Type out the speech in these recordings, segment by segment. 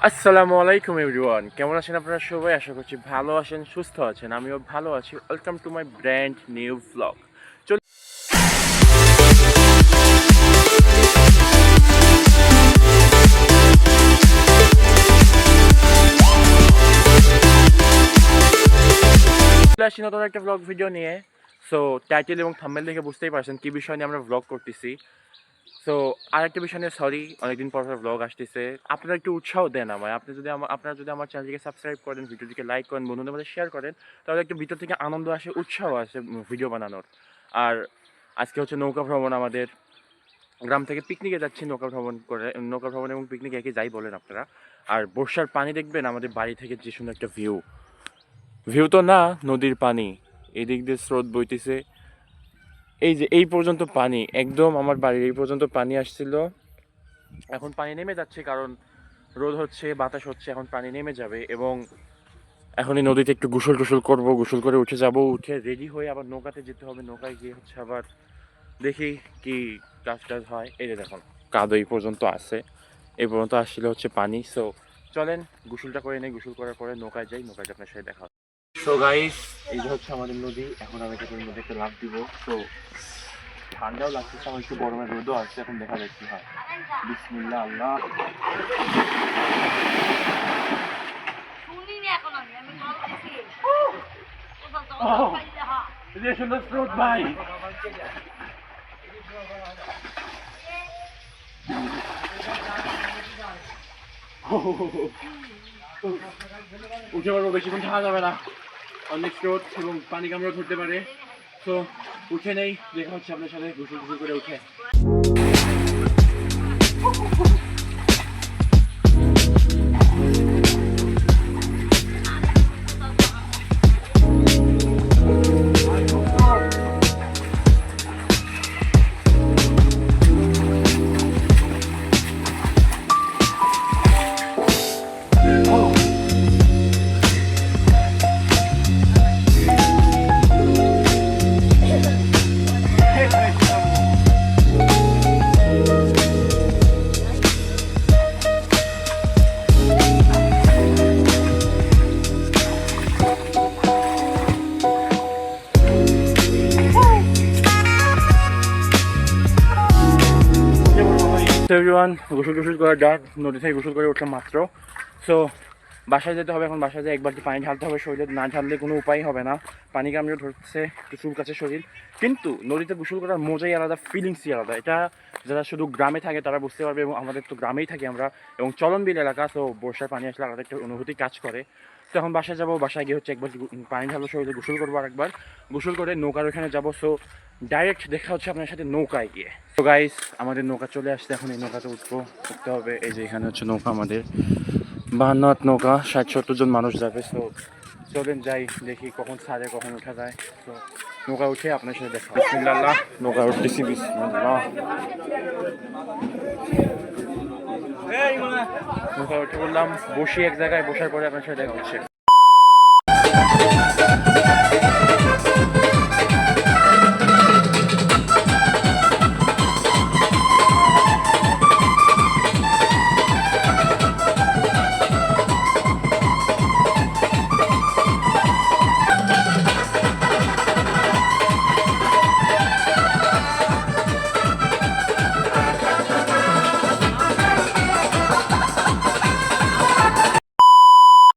আসসালামু আলাইকুম এভরিওয়ান, কেমন আছেন আপনারা সবাই? আশা করছি ভালো আছেন, সুস্থ আছেন। আমিও ভালো আছি। Welcome to my brand new vlog. চলে আসছি নতুন একটা ভ্লগ ভিডিও নিয়ে। সো টাইটেল এবং থাম্বনেল দেখে বুঝতেই পারছেন কী বিষয় নিয়ে আমরা ভ্লগ করতেছি। সো আরেকটা বিষয় নিয়ে সরি, অনেকদিন পর ভ্লগ আসতেছে। আপনারা একটু উৎসাহ দেন আমায়। আপনারা যদি আমার চ্যানেলটিকে সাবস্ক্রাইব করেন, ভিডিওটিকে লাইক করেন, বন্ধুদের মধ্যে শেয়ার করেন, তাহলে একটু ভিতর থেকে আনন্দ আসে, উৎসাহ আসে ভিডিও বানানোর। আর আজকে হচ্ছে নৌকা ভ্রমণ আমাদের। গ্রাম থেকে পিকনিকে যাচ্ছি নৌকা ভ্রমণ এবং পিকনিক একই, যাই বলেন আপনারা। আর বর্ষার পানি দেখবেন আমাদের বাড়ি থেকে যে সুন্দর একটা ভিউ তো না, নদীর পানি এদিক দিয়ে স্রোত বইতেছে। এই যে এই পর্যন্ত পানি, একদম আমার বাড়ির এই পর্যন্ত পানি আসছিল। এখন পানি নেমে যাচ্ছে, কারণ রোদ হচ্ছে, বাতাস হচ্ছে, এখন পানি নেমে যাবে। এবং এখন এই নদীতে একটু গোসল টোসল করবো, গোসল করে উঠে যাব, উঠে রেডি হয়ে আবার নৌকাতে যেতে হবে। নৌকায় গিয়ে হচ্ছে আবার দেখি কি কাজ টাজ হয়। এই যে দেখুন কাদো এই পর্যন্ত আছে, এই পর্যন্ত আসছিল হচ্ছে পানি। সো চলেন গোসলটা করে নেই, গোসল করার পরে নৌকায় যাই, নৌকায় আপনার সাথে দেখা হবে। সো গাইস, এই যে হচ্ছে আমাদের নদী। এখন আমি এটাকে নদী একটা লাফ দিব। সো ঠান্ডাও লাগছে, আমার একটু গরমের রোদও আসছে, এখন দেখা যাক কি হয়। বিসমিল্লাহ আল্লাহ। সুন্দর স্রোত ভাই। উঠে পারবো, বেশিক্ষণ থাকা যাবে না, অনেক স্রোত এবং পানি কামড়াও ধরতে পারে। তো উঠে নেই, দেখা হচ্ছে আপনার সাথে গোসল গোসল করে উঠে। এভরিওয়ান, গোসল টোসল করে ডাক, নদী থেকে গোসল করে উঠলাম মাত্র। সো বাসায় যেতে হবে। এখন বাসায় যেয়ে একবার পানি ঢালতে হবে শরীরে, না ঢাললে কোনো উপায় হবে না। পানি কামড়ে ধরছে, একটু চুল কাছে শরীর। কিন্তু নদীতে গোসল করার মজাই আলাদা, ফিলিংসই আলাদা। এটা যারা শুধু গ্রামে থাকে তারা বুঝতে পারবে, এবং আমাদের তো গ্রামেই থাকি আমরা, এবং চলনবিল এলাকা। তো বর্ষার পানি আসলে আলাদা একটা অনুভূতি কাজ করে। তো এখন বাসায় যাবো, বাসায় গিয়ে হচ্ছে একবার পানি ঢালবো শরীরে, গোসল করবো, আর একবার গোসল করে নৌকার ওখানে যাবো। সো ডাইরেক্ট দেখা হচ্ছে আপনার সাথে নৌকায় গিয়ে। তো গাইস, আমাদের নৌকা চলে আসছে, এখন এই নৌকাতে উঠতে হবে। এই যে এখানে হচ্ছে নৌকা আমাদের, 52 নৌকা, 60-70 জন মানুষ যাবে। সো চলেন যাই, দেখি কখন ছাড়ে, কখন ওঠা যায়। তো নৌকা উঠে আপনার সাথে দেখা। বিসমিল্লাহ, নৌকা উঠতেছি। বিসমিল্লাহ, নৌকা উঠে বললাম বসি এক জায়গায়, বসার পরে আপনার সাথে দেখা হচ্ছে।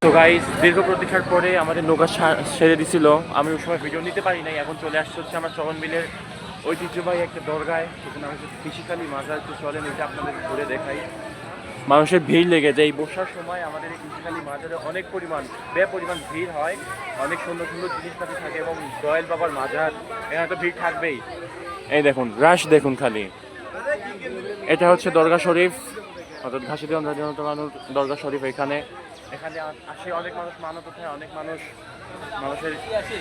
তো গাইস, দীর্ঘ প্রতীক্ষার পরে আমাদের নৌকা ছেড়ে দিছিল। আমি ওই সময় ভিডিও নিতে পারি নাই। এখন চলে আসছে হচ্ছে আমার চলনবিলের ঐতিহ্যবাহী একটা দরগায়, সেখানে হচ্ছে ফিজিক্যালি মাজার। একটু চলেন, এটা আপনাদের ঘুরে দেখাই। মানুষের ভিড় লেগে যায় এই বর্ষার সময়। আমাদের এই ফিজিক্যালি মাজারে অনেক পরিমাণ ভিড় হয়। অনেক সুন্দর সুন্দর জিনিসপাতি থাকে, এবং দয়াল বাবার মাজার, এখানে তো ভিড় থাকবেই। এই দেখুন রাশ, দেখুন খালি। এটা হচ্ছে দরগা শরীফ, অর্থাৎ ঘাসিদিয়া দরগা শরীফ। এখানে আসে অনেক মানুষ, মানত হয় অনেক মানুষের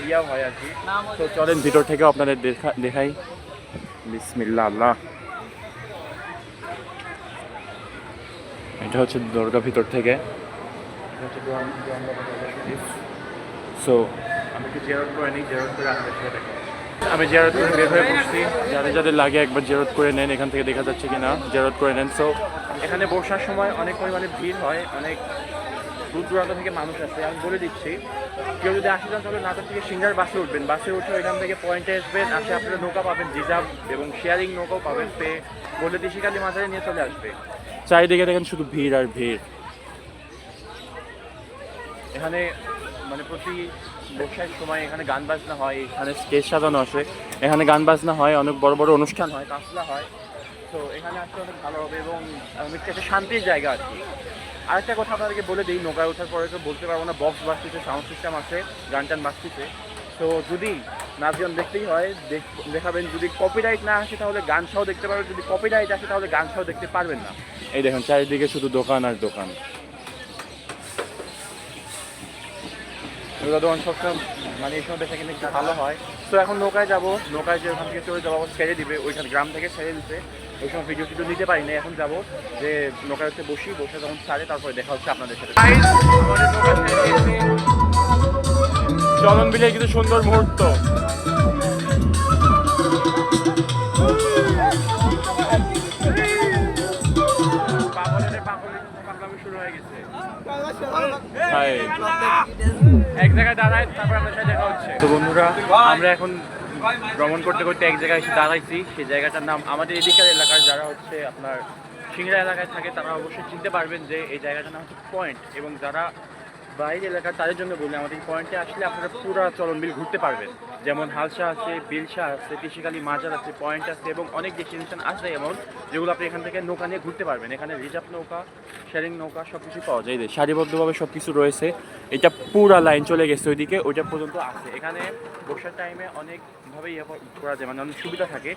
ইয়াও হয় আর কি। তো চলেন ভিতর থেকে আপনাদের দেখাই। বিসমিল্লাহ আল্লাহ। এটা হচ্ছে দরগা ভিতর থেকে। এটা হচ্ছে দরগা শরীফ। সো আমি একটু জিয়ারত করে নিই, জিয়ারত করে আপনাদের সাথে দেখা। আমি জিয়ারত করে বের হয়ে পড়ছি, যাদের যাদের লাগে একবার জিয়ারত করে নেন, এখান থেকে দেখা যাচ্ছে কিনা জিয়ারত করে নেন। সো এখানে বর্ষার সময় অনেক পরিমাণে ভিড় হয়, অনেক দূর দূরান্ত থেকে মানুষ আসে। আমি বলে দিচ্ছি, কেউ যদি আসে যান তাহলে নাটোর থেকে সিঙ্গার বাসে উঠবেন, বাসে উঠে এখান থেকে পয়েন্টে আসবেন, আসে আপনারা নৌকা পাবেন, রিজার্ভ এবং শেয়ারিং নৌকাও পাবেন, পে বলে দিশিকালি মাঝারে নিয়ে চলে আসবে। চারিদিকে দেখেন শুধু ভিড় আর ভিড়। এখানে মানে প্রতি বর্ষার সময় এখানে গান বাজনা হয়, এখানে স্টেজ সাজানো আসে, এখানে গান বাজনা হয়, অনেক বড় বড় অনুষ্ঠান হয়, কাফলা হয়। তো এখানে আসতে অনেক ভালো হবে এবং অনেকটা একটা শান্তির জায়গা আর কি। আরেকটা কথা আপনাদেরকে বলে দিই, নৌকায় ওঠার পরে তো বলতে পারবো না, বক্স বাজতেছে, সাউন্ড সিস্টেম আছে, গান টান বাজতেছে। তো যদি নাচগান দেখতেই হয় দেখাবেন, যদি কপিরাইট না আসে তাহলে গান সহ দেখতে পারবেন, যদি কপিরাইট আসে তাহলে গান সহ দেখতে পারবেন না। এই দেখুন চারিদিকে শুধু দোকান আর দোকান। দোকান সবসময় মানে এই সময় বেচা কিনে একটু ভালো হয়। তো এখন নৌকায় যাবো, নৌকায় যে ওখান থেকে চলে যাবো, ছেড়ে দিবে ওইখানে, গ্রাম থেকে ছেড়ে দিতে। ওই সময় ভিডিও টিডিও নিতে পারি না, এখন যাবো যে নৌকায় হচ্ছে বসে যখন ছাড়ে তারপরে দেখা হচ্ছে আপনাদের সাথে। চলন বিলের কিন্তু সুন্দর মুহূর্ত। শুরু হয়ে গেছে, এক জায়গায় দাঁড়ায়, তারপর আপনার সাথে দেখা হচ্ছে। তো বন্ধুরা, আমরা এখন ভ্রমণ করতে করতে এক জায়গায় এসে দাঁড়াইছি। সেই জায়গাটার নাম, আমাদের এদিকের এলাকার যারা হচ্ছে আপনার সিংড়া এলাকায় থাকে তারা অবশ্যই চিনতে পারবেন যে এই জায়গাটার নাম হচ্ছে পয়েন্ট। এবং যারা বাইরের এলাকার তাদের জন্য বলি, আমাদের পয়েন্টে আসলে আপনারা পুরো চলন বিল ঘুরতে পারবেন। যেমন হালসা আছে, বিলসা আছে, তিসিকালি মাজার আছে, পয়েন্ট আছে এবং অনেক ডেস্টিনেশন আছে এমন যেগুলো আপনি এখান থেকে নৌকা নিয়ে ঘুরতে পারবেন। এখানে রিজার্ভ নৌকা, শেয়ারিং নৌকা সব কিছু পাওয়া যায়, সারিবদ্ধভাবে সব কিছু রয়েছে। এটা পুরা লাইন চলে গেছে ওইদিকে, ওইটা পর্যন্ত আছে। এখানে বর্ষার টাইমে অনেকভাবে ইয়ে করা যায়, মানে অনেক সুবিধা থাকে।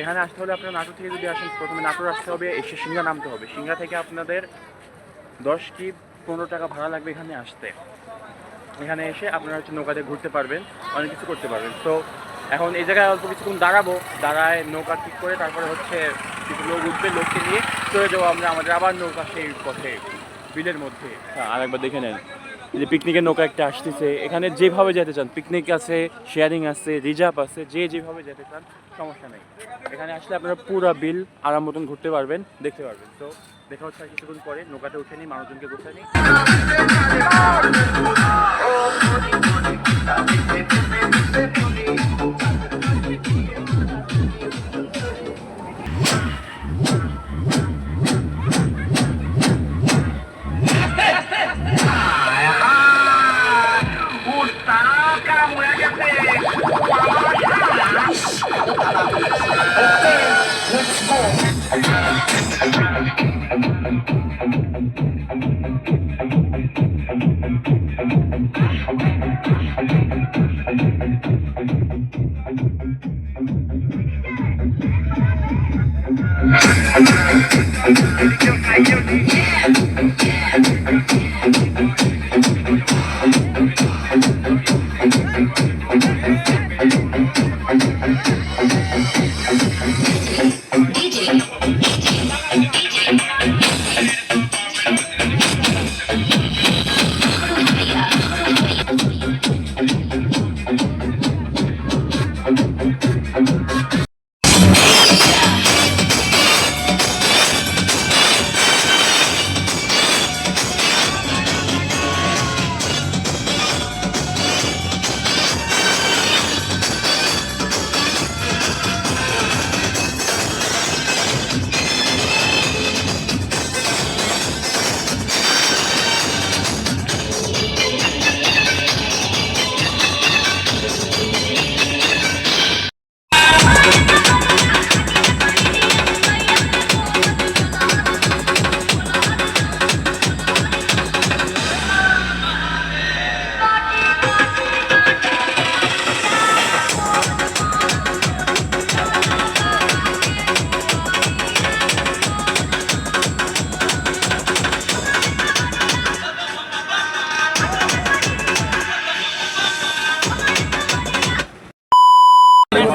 এখানে আসতে হলে আপনার নাটোর থেকে যদি আসেন, প্রথমে নাটোর আসতে হবে, এসে সিংহা নামতে হবে। সিংহা থেকে আপনাদের 10 কি 15 টাকা ভাড়া লাগবে এখানে আসতে। এখানে এসে আপনারা হচ্ছে নৌকাতে ঘুরতে পারবেন, অনেক কিছু করতে পারবেন। তো এখন এই জায়গায় অল্প কিছুক্ষণ দাঁড়াবো, দাঁড়ায় নৌকা ঠিক করে তারপরে হচ্ছে কিছু লোক উঠবে, লোককে নিয়ে চলে যাবো আমরা আমাদের আবার নৌকা সেই পথে বিলের মধ্যে। আরেকবার দেখে নেন যে পিকনিকের নৌকা একটা আসতেছে। এখানে যেভাবে যেতে চান, পিকনিক আছে, শেয়ারিং আছে, রিজার্ভ আছে, যেভাবে যেতে চান সমস্যা নেই। এখানে আসলে আপনারা পুরো বিল আরাম মতন ঘুরতে পারবেন, দেখতে পারবেন। তো দেখা হচ্ছে আর কিছুক্ষণ পরে, নৌকাটা উঠে নিই, মানুষজনকে বসে নিই।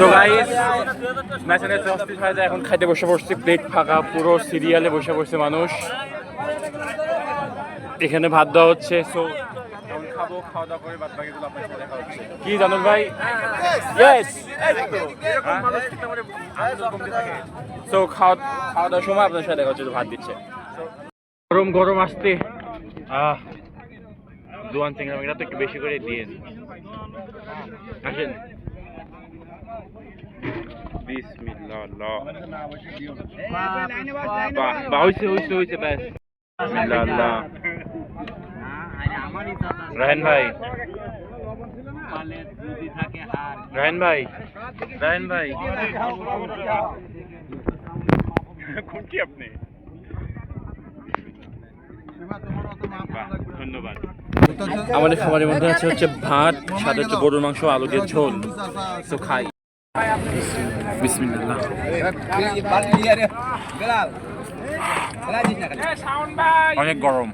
তো গাইস, ম্যাচে অস্থির হয়ে যায়, এখন খাইতে বসে পড়ছি, প্লেট ফাঁকা, পুরো সিরিয়ালে বসে পড়ছে মানুষ। এখানে ভাত দেওয়া হচ্ছে, সো এখন খাবো। খাবো, খাওয়া দাওয়া করে বাদ বাকিগুলো আপনার সাথে দেখা হচ্ছে। কি জানুল ভাই? ইয়েস। এরকম মানুষ থাকলে মানে আনন্দ কমতে থাকে। সো খাওয়া দাওয়ার সময় আপনার সাথে দেখা হচ্ছে, ভাত দিচ্ছে। গরম গরম আসতে জোয়ান চিংড়া তো একটু বেশি করে দিয়ে আসেন। বিসমিল্লাহ। বাহ, হইছে ব্যাস। বিসমিল্লাহ। রায়হান ভাই, কোনটি আপনি? ধন্যবাদ। আমাদের খাবারের মধ্যে হচ্ছে ভাত, সাথে হচ্ছে গরুর মাংস, আলু দিয়ে ঝোল। তো খাই। বিসমিল্লাহ। অনেক গরম।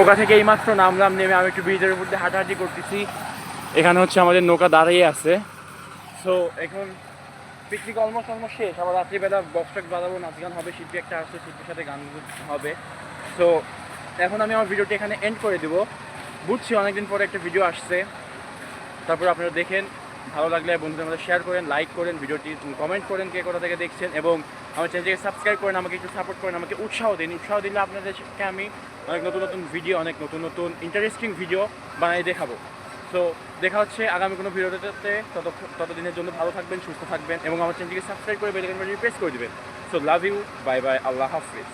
নৌকা থেকে এইমাত্র নামলাম, নেমে আমি একটু ব্রিজের উপর দিয়ে হাঁটাহাঁটি করতেছি। এখানে হচ্ছে আমাদের নৌকা দাঁড়িয়ে আছে। সো এখন পিকনিক অলমোস্ট শেষ। আবার রাত্রিবেলা বক্স টক্স বাজাবো, নাচ গান হবে, শিল্পী একটা আসছে, শিল্পীর সাথে গান হবে। সো এখন আমি আমার ভিডিওটি এখানে এন্ড করে দেবো। বুঝছি অনেকদিন পরে একটা ভিডিও আসছে, তারপর আপনারা দেখেন, ভালো লাগলে বন্ধুদের মধ্যে শেয়ার করেন, লাইক করেন, ভিডিওটি কমেন্ট করেন কে কোথা থেকে দেখছেন, এবং আমার চ্যানেলটিকে সাবস্ক্রাইব করেন, আমাকে একটু সাপোর্ট করেন, আমাকে উৎসাহ দিন। উৎসাহ দিলে আপনাদেরকে আমি অনেক নতুন নতুন ভিডিও, অনেক নতুন নতুন ইন্টারেস্টিং ভিডিও বানিয়ে দেখাবো। সো দেখা হচ্ছে আগামী কোনো ভিডিওতে। ততদিনের জন্য ভালো থাকবেন, সুস্থ থাকবেন, এবং আমার চ্যানেলটিকে সাবস্ক্রাইব করে বেল আইকনটি প্রেস করে দেবেন। So love you, bye bye, আল্লাহ হাফিজ।